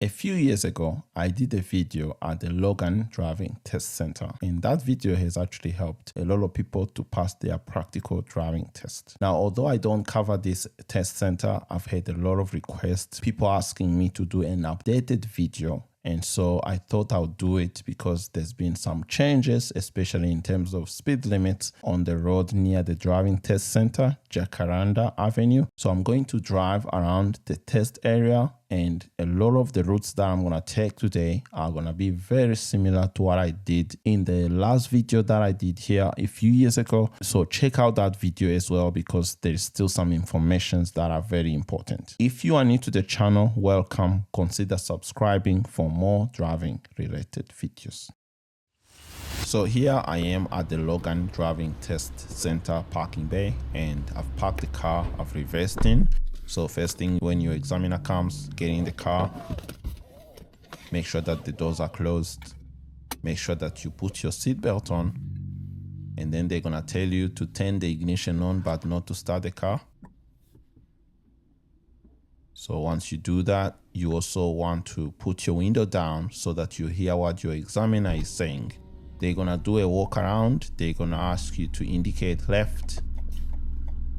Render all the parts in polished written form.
A few years ago, I did a video at the Logan driving test center, and that video has actually helped a lot of people to pass their practical driving test. Now, although I don't cover this test center, I've had a lot of requests, people asking me to do an updated video. And so I thought I'll do it because there's been some changes, especially in terms of speed limits on the road near the driving test center, Jacaranda Avenue. So I'm going to drive around the test area, and a lot of the routes that I'm going to take today are going to be very similar to what I did in the last video that I did here a few years ago. So check out that video as well, because there's still some information that are very important. If you are new to the channel, welcome. Consider subscribing for more driving related videos. So here I am at the Logan driving test center parking bay, and I've parked the car, I've reversed in. So first thing, when your examiner comes, get in the car, make sure that the doors are closed, make sure that you put your seatbelt on, and then they're gonna tell you to turn the ignition on but not to start the car. So once you do that, you also want to put your window down so that you hear what your examiner is saying. They're gonna do a walk around, they're gonna ask you to indicate left,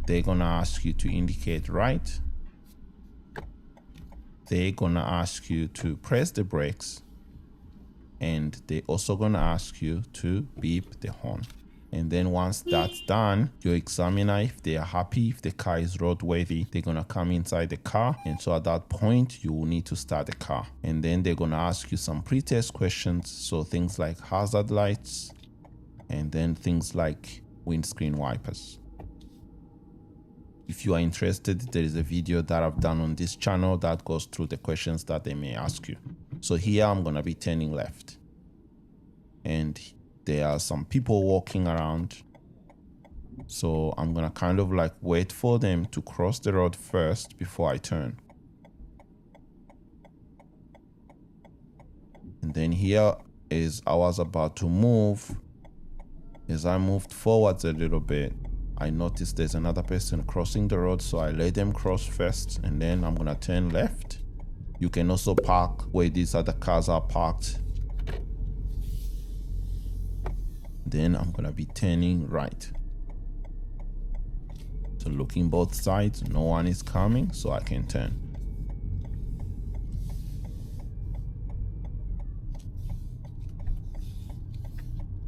they're gonna ask you to indicate right, they're gonna ask you to press the brakes, and they're also gonna ask you to beep the horn. And then once that's done, your examiner, if they are happy, if the car is roadworthy, they're gonna come inside the car. And so at that point, you will need to start the car. And then they're gonna ask you some pre-test questions. So things like hazard lights, and then things like windscreen wipers. If you are interested, there is a video that I've done on this channel that goes through the questions that they may ask you. So here I'm gonna be turning left. And there are some people walking around, so I'm gonna kind of like wait for them to cross the road first before I turn. And then here is I was about to move. As I moved forwards a little bit, I noticed there's another person crossing the road, so I let them cross first, and then I'm gonna turn left. You can also park where these other cars are parked. Then I'm gonna be turning right. So looking both sides, no one is coming, so I can turn.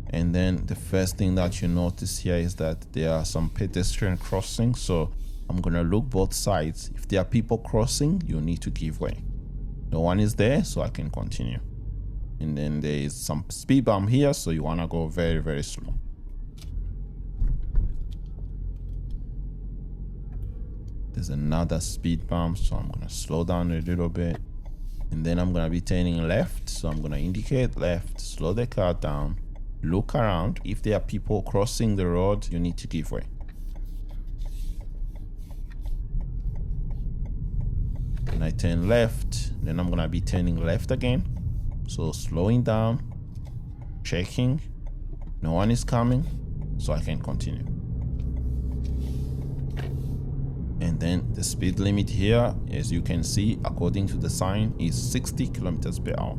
And then the first thing that you notice here is that there are some pedestrian crossings, so I'm gonna look both sides. If there are people crossing, you need to give way. No one is there, so I can continue. And then there is some speed bump here, so you want to go very, very slow. There's another speed bump, so I'm going to slow down a little bit. And then I'm going to be turning left, so I'm going to indicate left, slow the car down, look around. If there are people crossing the road, you need to give way. And I turn left, then I'm going to be turning left again. So slowing down, checking, no one is coming, so I can continue. And then the speed limit here, as you can see, according to the sign, is 60 kilometers per hour.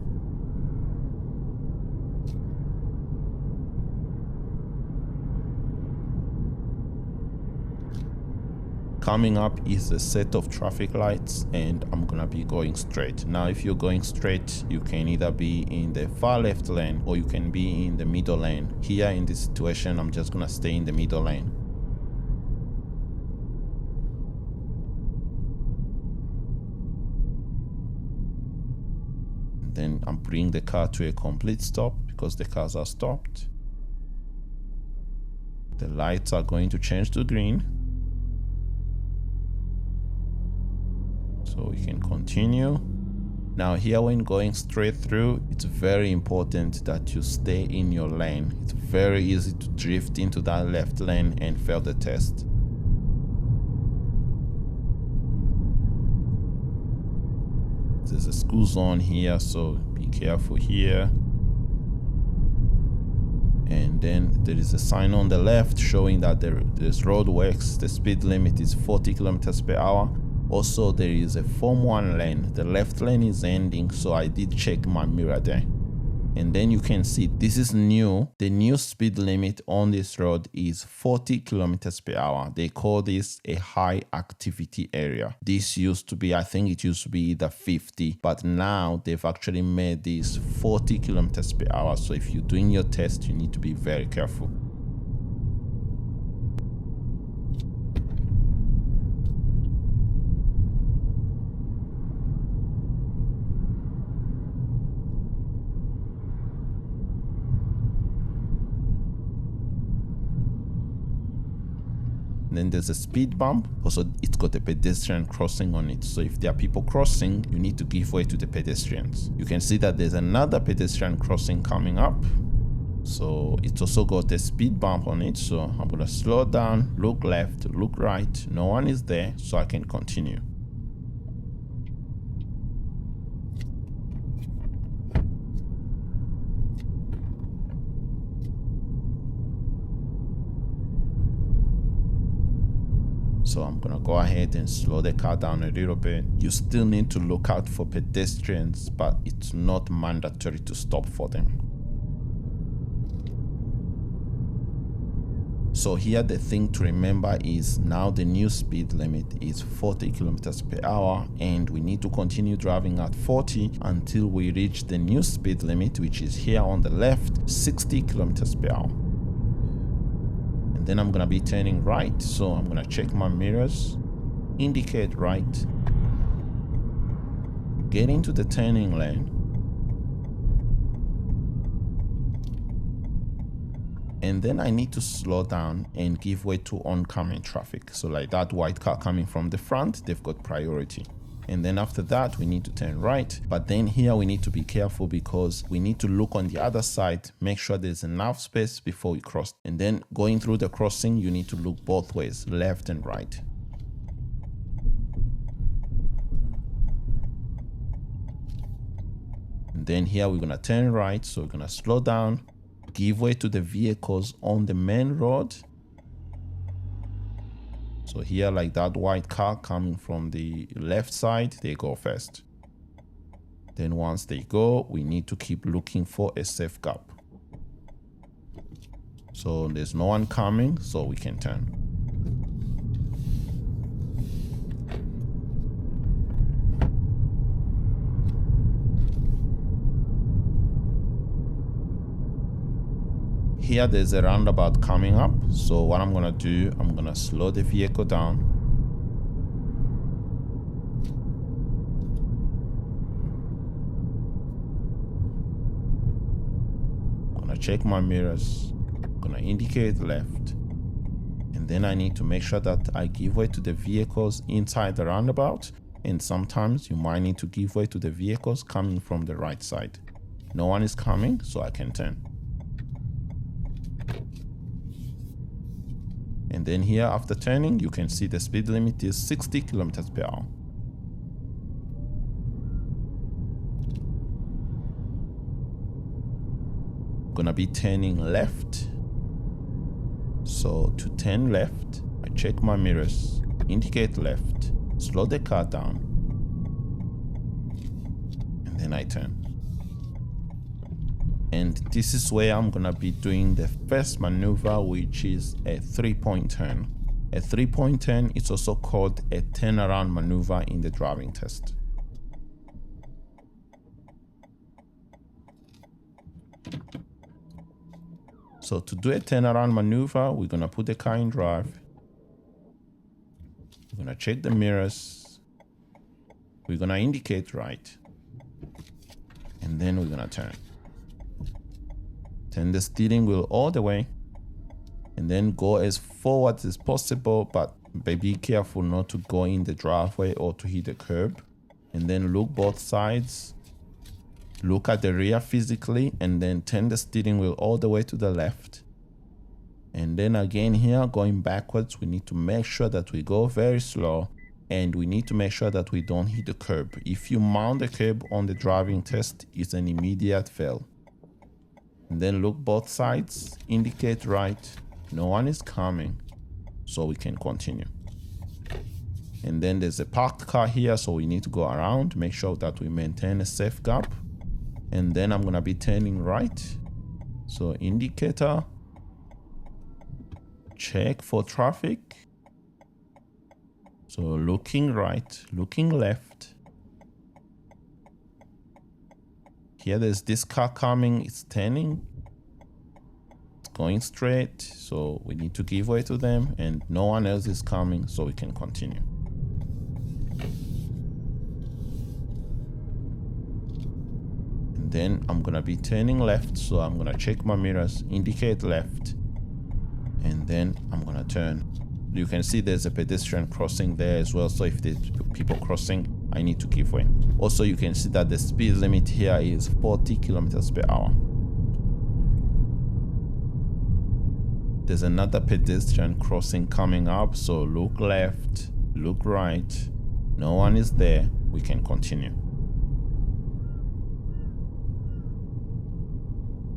Coming up is a set of traffic lights, and I'm gonna be going straight. Now, if you're going straight, you can either be in the far left lane or you can be in the middle lane. Here in this situation, I'm just gonna stay in the middle lane. Then I'm bringing the car to a complete stop because the cars are stopped. The lights are going to change to green. So we can continue. Now here, when going straight through, it's very important that you stay in your lane. It's very easy to drift into that left lane and fail the test. There's a school zone here, so be careful here. And then there is a sign on the left showing that there's road works. The speed limit is 40 kilometers per hour. Also, there is a Form 1 lane. The left lane is ending, so I did check my mirror there. And then you can see this is new. The new speed limit on this road is 40 kilometers per hour. They call this a high activity area. This used to be, I think it used to be either 50, but now they've actually made this 40 kilometers per hour. So if you're doing your test, you need to be very careful. Then there's a speed bump. Also, it's got a pedestrian crossing on it. So if there are people crossing, you need to give way to the pedestrians. You can see that there's another pedestrian crossing coming up. So it's also got a speed bump on it. So I'm going to slow down, look left, look right. No one is there, so I can continue. So I'm gonna go ahead and slow the car down a little bit. You still need to look out for pedestrians, but it's not mandatory to stop for them. So here the thing to remember is now the new speed limit is 40 kilometers per hour, and we need to continue driving at 40 until we reach the new speed limit, which is here on the left, 60 kilometers per hour. Then I'm gonna be turning right, so I'm gonna check my mirrors, indicate right, get into the turning lane, and then I need to slow down and give way to oncoming traffic. So like that white car coming from the front, they've got priority. And then after that, we need to turn right. But then here we need to be careful because we need to look on the other side, make sure there's enough space before we cross. And then going through the crossing, you need to look both ways, left and right. And then here we're gonna turn right. So we're gonna slow down, give way to the vehicles on the main road. So here, like that white car coming from the left side, they go first. Then once they go, we need to keep looking for a safe gap. So there's no one coming, so we can turn. Here there's a roundabout coming up, so what I'm gonna do, I'm gonna slow the vehicle down. I'm gonna check my mirrors, I'm gonna indicate left, and then I need to make sure that I give way to the vehicles inside the roundabout, and sometimes you might need to give way to the vehicles coming from the right side. No one is coming, so I can turn. And then here after turning, you can see the speed limit is 60 kilometers per hour. Gonna be turning left. So to turn left, I check my mirrors, indicate left, slow the car down, and then I turn. And this is where I'm gonna be doing the first maneuver, which is a 3-point turn. A 3-point turn is also called a turnaround maneuver in the driving test. So to do a turnaround maneuver, we're gonna put the car in drive. We're gonna check the mirrors. We're gonna indicate right. And then we're gonna turn. Turn the steering wheel all the way and then go as forward as possible, but be careful not to go in the driveway or to hit the curb. And then look both sides, look at the rear physically, and then turn the steering wheel all the way to the left. And then again here, going backwards, we need to make sure that we go very slow, and we need to make sure that we don't hit the curb. If you mount the curb on the driving test, it's an immediate fail. And then look both sides, indicate right, no one is coming, so we can continue. And then there's a parked car here, so we need to go around, make sure that we maintain a safe gap. And then I'm gonna be turning right. So indicator, check for traffic. So looking right, looking left. Here there's this car coming, it's turning. It's going straight, so we need to give way to them, and no one else is coming, so we can continue. And then I'm gonna be turning left, so I'm gonna check my mirrors, indicate left, and then I'm gonna turn. You can see there's a pedestrian crossing there as well, so if there's people crossing, I need to give way. Also, you can see that the speed limit here is 40 kilometers per hour. There's another pedestrian crossing coming up, so look left, look right. No one is there, we can continue.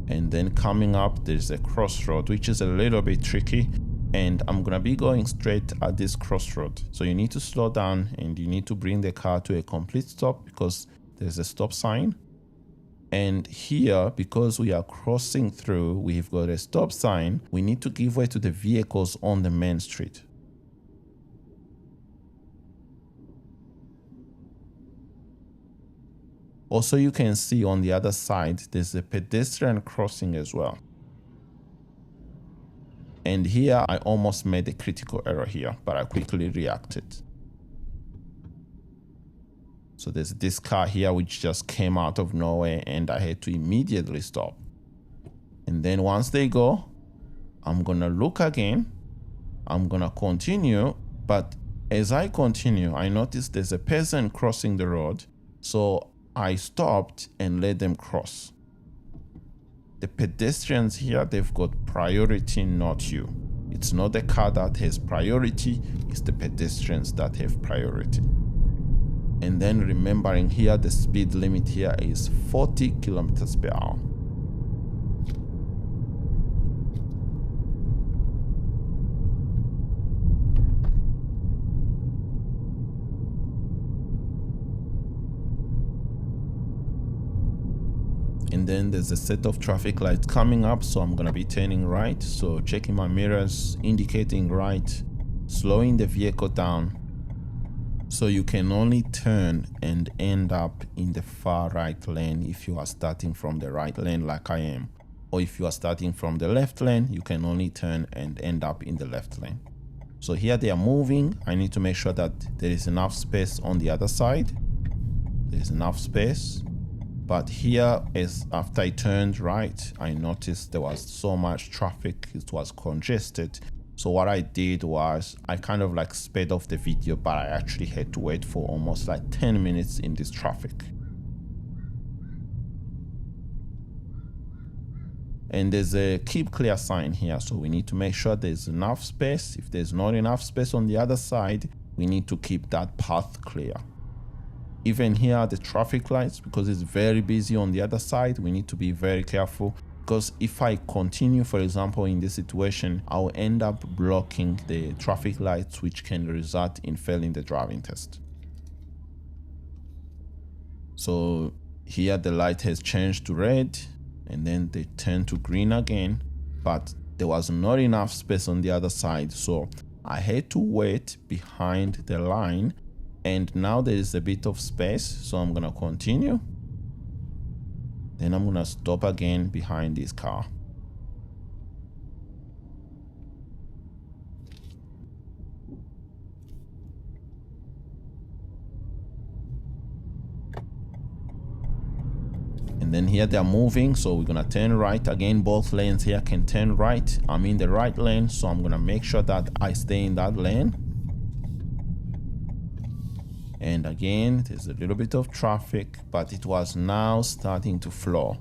And then coming up, there's a crossroad, which is a little bit tricky. And I'm gonna be going straight at this crossroad. So you need to slow down and you need to bring the car to a complete stop because there's a stop sign. And here, because we are crossing through, we've got a stop sign. We need to give way to the vehicles on the main street. Also, you can see on the other side, there's a pedestrian crossing as well. And here I almost made a critical error here, but I quickly reacted. So there's this car here which just came out of nowhere and I had to immediately stop. And then once they go, I'm gonna look again. I'm gonna continue, but as I continue, I noticed there's a person crossing the road. So I stopped and let them cross. The pedestrians here, they've got priority, not you. It's not the car that has priority, it's the pedestrians that have priority. And then remembering here, the speed limit here is 40 kilometers per hour. And then there's a set of traffic lights coming up, so I'm gonna be turning right. So checking my mirrors, indicating right, slowing the vehicle down. So you can only turn and end up in the far right lane if you are starting from the right lane like I am. Or if you are starting from the left lane, you can only turn and end up in the left lane. So here they are moving. I need to make sure that there is enough space on the other side. There's enough space. But here, after I turned right, I noticed there was so much traffic, it was congested. So what I did was I kind of like sped off the video, but I actually had to wait for almost like 10 minutes in this traffic. And there's a keep clear sign here, so we need to make sure there's enough space. If there's not enough space on the other side, we need to keep that path clear. Even here, the traffic lights, because it's very busy on the other side, we need to be very careful. Because if I continue, for example, in this situation, I'll end up blocking the traffic lights, which can result in failing the driving test. So here the light has changed to red, and then they turn to green again, but there was not enough space on the other side. So I had to wait behind the line. And now there is a bit of space, so I'm gonna continue. Then I'm gonna stop again behind this car. And then here they are moving, so we're gonna turn right. Again, both lanes here can turn right. I'm in the right lane, so I'm gonna make sure that I stay in that lane. And again, there's a little bit of traffic, but it was now starting to flow.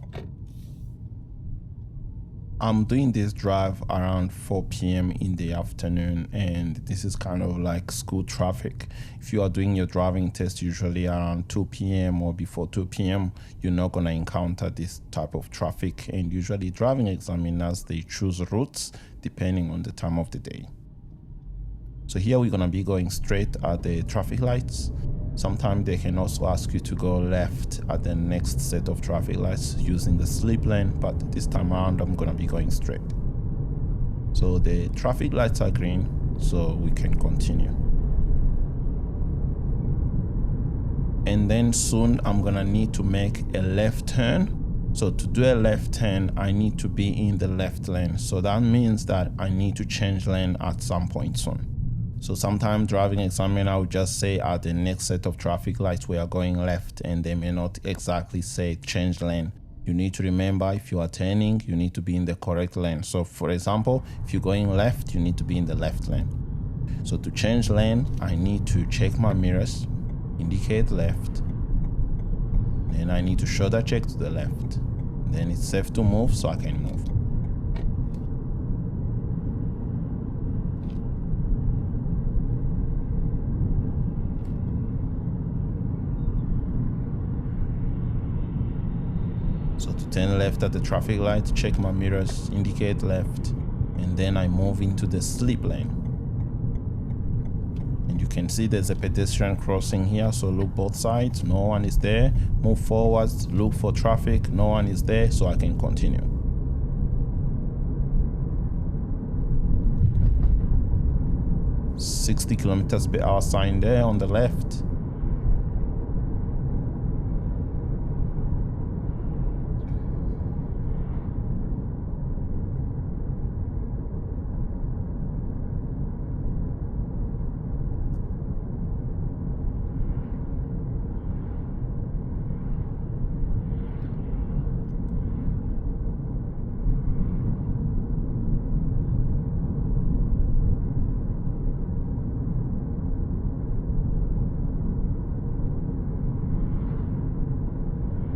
I'm doing this drive around 4 p.m. in the afternoon, and this is kind of like school traffic. If you are doing your driving test usually around 2 p.m. or before 2 p.m., you're not going to encounter this type of traffic. And usually driving examiners, they choose routes depending on the time of the day. So here we're gonna be going straight at the traffic lights. Sometimes they can also ask you to go left at the next set of traffic lights using the slip lane, but this time around I'm gonna be going straight. So the traffic lights are green, so we can continue. And then soon I'm gonna need to make a left turn. So to do a left turn, I need to be in the left lane. So that means that I need to change lane at some point soon. So sometimes driving examiner will just say at the next set of traffic lights we are going left, and they may not exactly say change lane. You need to remember, if you are turning, you need to be in the correct lane. So for example, if you're going left, you need to be in the left lane. So to change lane, I need to check my mirrors, indicate left, then I need to shoulder check to the left. Then it's safe to move, so I can move. So to turn left at the traffic light, check my mirrors, indicate left, and then I move into the slip lane. And you can see there's a pedestrian crossing here, so look both sides, no one is there. Move forwards, look for traffic, no one is there, so I can continue. "60 kilometers per hour" sign there on the left.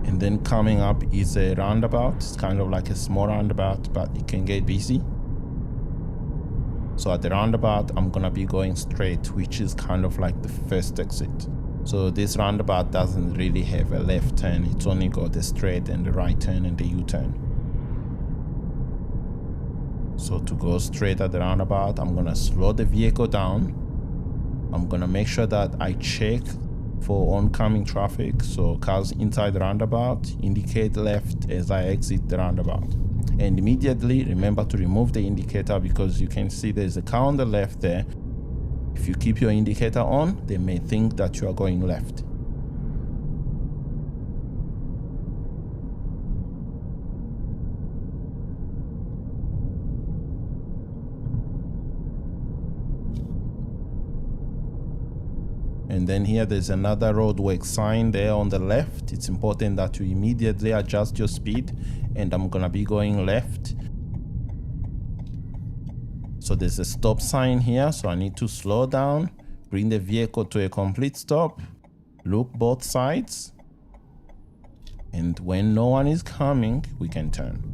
And then coming up is a roundabout. It's kind of like a small roundabout, but it can get busy. So at the roundabout, I'm gonna be going straight, which is kind of like the first exit. So this roundabout doesn't really have a left turn. It's only got the straight and the right turn and the U-turn. So to go straight at the roundabout, I'm gonna slow the vehicle down. I'm gonna make sure that I check for oncoming traffic. So cars inside the roundabout, indicate left as I exit the roundabout. And immediately remember to remove the indicator, because you can see there's a car on the left there. If you keep your indicator on, they may think that you are going left. And then here there's another roadwork sign there on the left. It's important that you immediately adjust your speed, and I'm gonna be going left. So there's a stop sign here, so I need to slow down, bring the vehicle to a complete stop, look both sides, and when no one is coming, we can turn.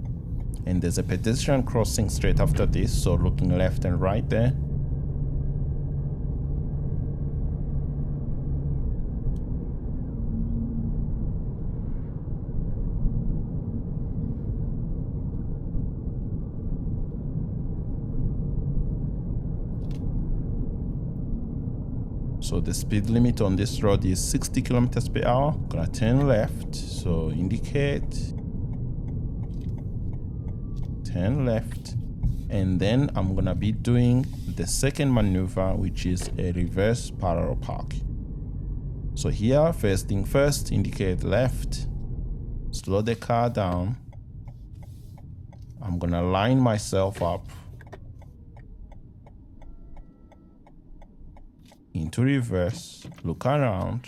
And there's a pedestrian crossing straight after this, so looking left and right there. So the speed limit on this road is 60 kilometers per hour. Gonna turn left, so indicate, turn left, and then I'm gonna be doing the second maneuver, which is a reverse parallel park. So here, first thing first, indicate left, slow the car down. I'm gonna line myself up into reverse, look around,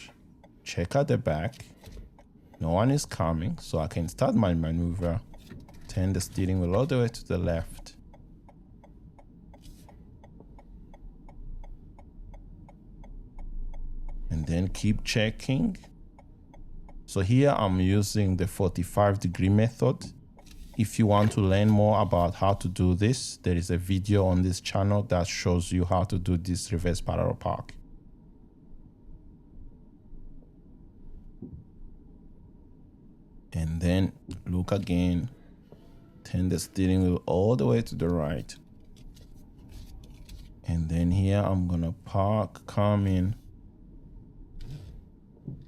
check at the back, no one is coming, so I can start my maneuver, turn the steering wheel all the way to the left, and then keep checking. So here I'm using the 45-degree method. If you want to learn more about how to do this, there is a video on this channel that shows you how to do this reverse parallel park. And then look again, turn the steering wheel all the way to the right, And then here I'm gonna park, come in,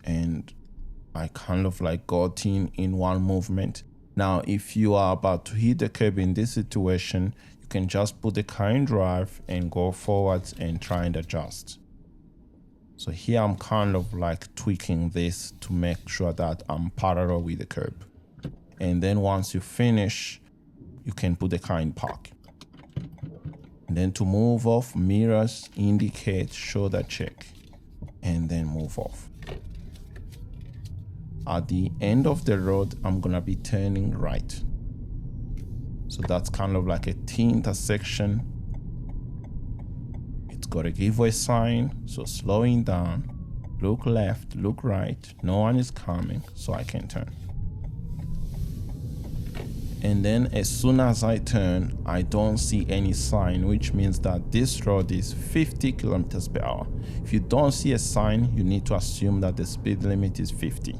and I kind of like got in one movement. Now, if you are about to hit the curb in this situation, you can just put the car in drive and go forwards and try and adjust. So here I'm kind of like tweaking this to make sure that I'm parallel with the curb. And then once you finish, you can put the car in park. And then to move off, mirrors, indicate, shoulder check, and then move off. At the end of the road, I'm gonna be turning right. So that's kind of like a T intersection. It's got a giveaway sign, so slowing down, look left, look right, no one is coming, so I can turn. And then as soon as I turn, I don't see any sign, which means that this road is 50 kilometers per hour. If you don't see a sign, you need to assume that the speed limit is 50.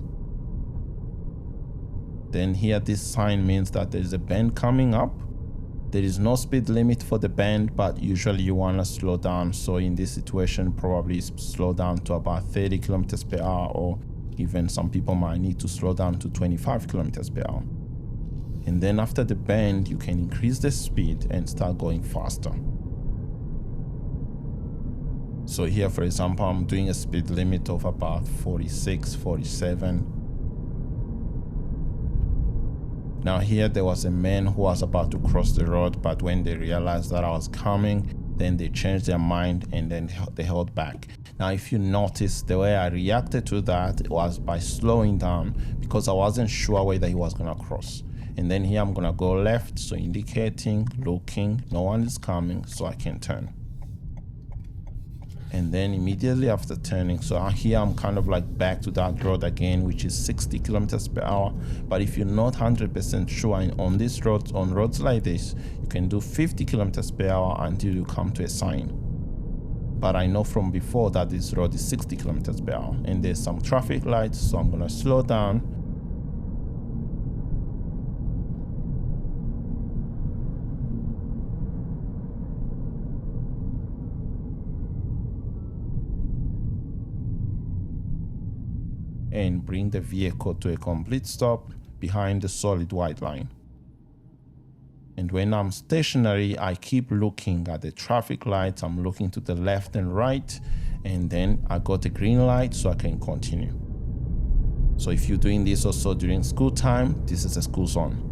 Then here this sign means that there is a bend coming up. There is no speed limit for the bend, but usually you want to slow down. So in this situation, probably slow down to about 30 kilometers per hour, or even some people might need to slow down to 25 kilometers per hour. And then after the bend, you can increase the speed and start going faster. So here, for example, I'm doing a speed limit of about 46, 47. Now here there was a man who was about to cross the road, but when they realized that I was coming, then they changed their mind and then they held back. Now if you notice, the way I reacted to that was by slowing down, because I wasn't sure whether he was gonna cross. And then here I'm gonna go left, so indicating, looking, no one is coming, so I can turn. And then immediately after turning, so here I'm kind of like back to that road again, which is 60 kilometers per hour. But if you're not 100% sure on this road, on roads like this, you can do 50 kilometers per hour until you come to a sign. But I know from before that this road is 60 kilometers per hour and there's some traffic lights, so I'm gonna slow down. And bring the vehicle to a complete stop behind the solid white line. And when I'm stationary, I keep looking at the traffic lights. I'm looking to the left and right, and then I got a green light so I can continue. So if you're doing this also during school time, this is a school zone.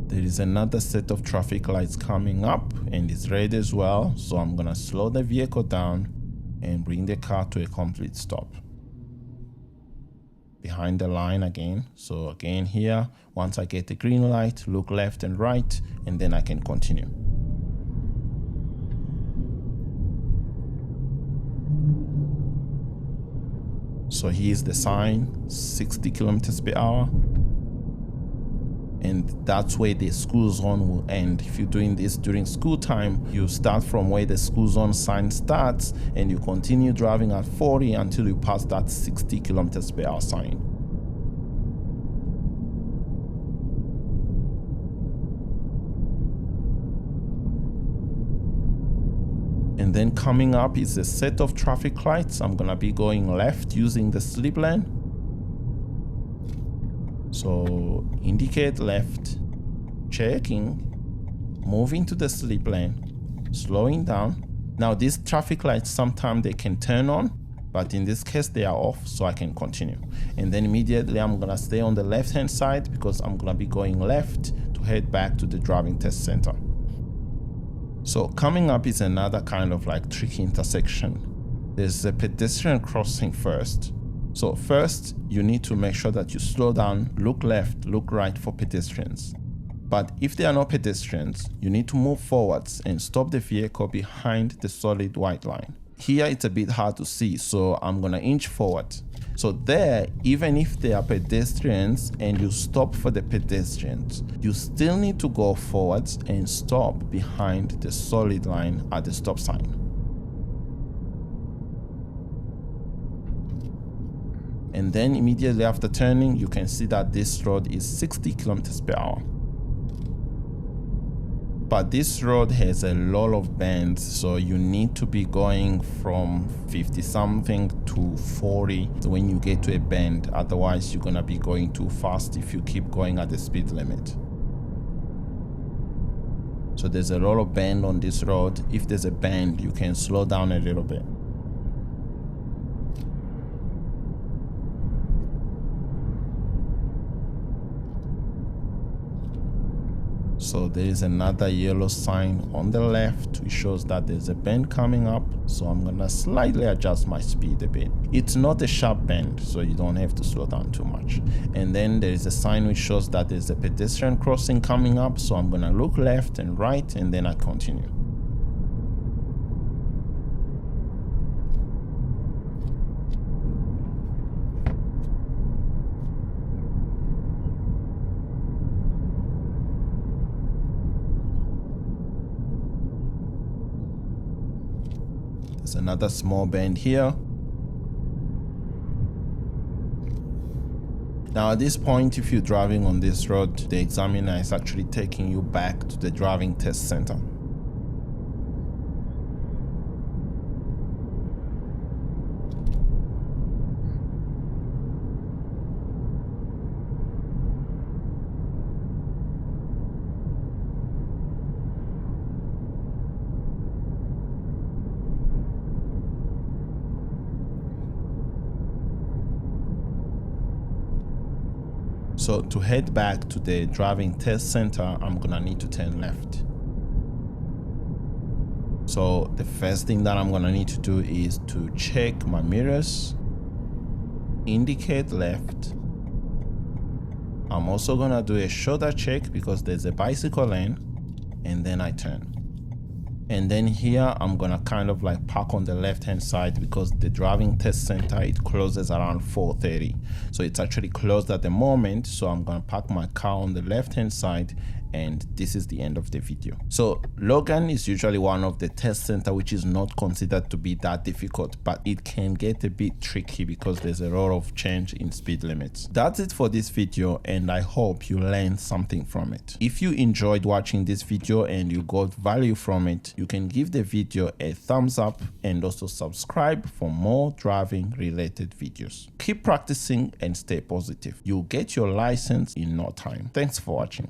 There is another set of traffic lights coming up and it's red as well, so I'm gonna slow the vehicle down and bring the car to a complete stop behind the line again. So again here, once I get the green light, look left and right, and then I can continue. So here's the sign, 60 kilometers per hour. And that's where the school zone will end. If you're doing this during school time, you start from where the school zone sign starts and you continue driving at 40 until you pass that 60 kilometers per hour sign. And then coming up is a set of traffic lights. I'm gonna be going left using the slip lane. So indicate left, checking, moving to the slip lane, slowing down. Now these traffic lights, sometimes they can turn on, but in this case they are off, so I can continue. And then immediately I'm gonna stay on the left hand side because I'm gonna be going left to head back to the driving test center. So coming up is another kind of like tricky intersection. There's a pedestrian crossing first. So first, you need to make sure that you slow down, look left, look right for pedestrians. But if there are no pedestrians, you need to move forwards and stop the vehicle behind the solid white line. Here it's a bit hard to see, so I'm gonna inch forward. So there, even if there are pedestrians and you stop for the pedestrians, you still need to go forwards and stop behind the solid line at the stop sign. And then immediately after turning, you can see that this road is 60 kilometers per hour. But this road has a lot of bends, so you need to be going from 50 something to 40 when you get to a bend. Otherwise, you're gonna be going too fast if you keep going at the speed limit. So there's a lot of bend on this road. If there's a bend, you can slow down a little bit. So there is another yellow sign on the left which shows that there's a bend coming up. So I'm gonna slightly adjust my speed a bit. It's not a sharp bend, so you don't have to slow down too much. And then there is a sign which shows that there's a pedestrian crossing coming up. So I'm gonna look left and right, and then I continue. There's another small bend here. Now at this point, if you're driving on this road, the examiner is actually taking you back to the driving test center. So to head back to the driving test center, I'm gonna need to turn left. So the first thing that I'm gonna need to do is to check my mirrors, indicate left. I'm also gonna do a shoulder check because there's a bicycle lane, and then I turn. And then here I'm gonna kind of like park on the left hand side because the driving test center, it closes around 4:30. So it's actually closed at the moment. So I'm gonna park my car on the left hand side, and this is the end of the video. So Logan is usually one of the test center which is not considered to be that difficult, but it can get a bit tricky because there's a lot of change in speed limits. That's it for this video, and I hope you learned something from it. If you enjoyed watching this video and you got value from it, you can give the video a thumbs up and also subscribe for more driving related videos. Keep practicing and stay positive. You'll get your license in no time. Thanks for watching.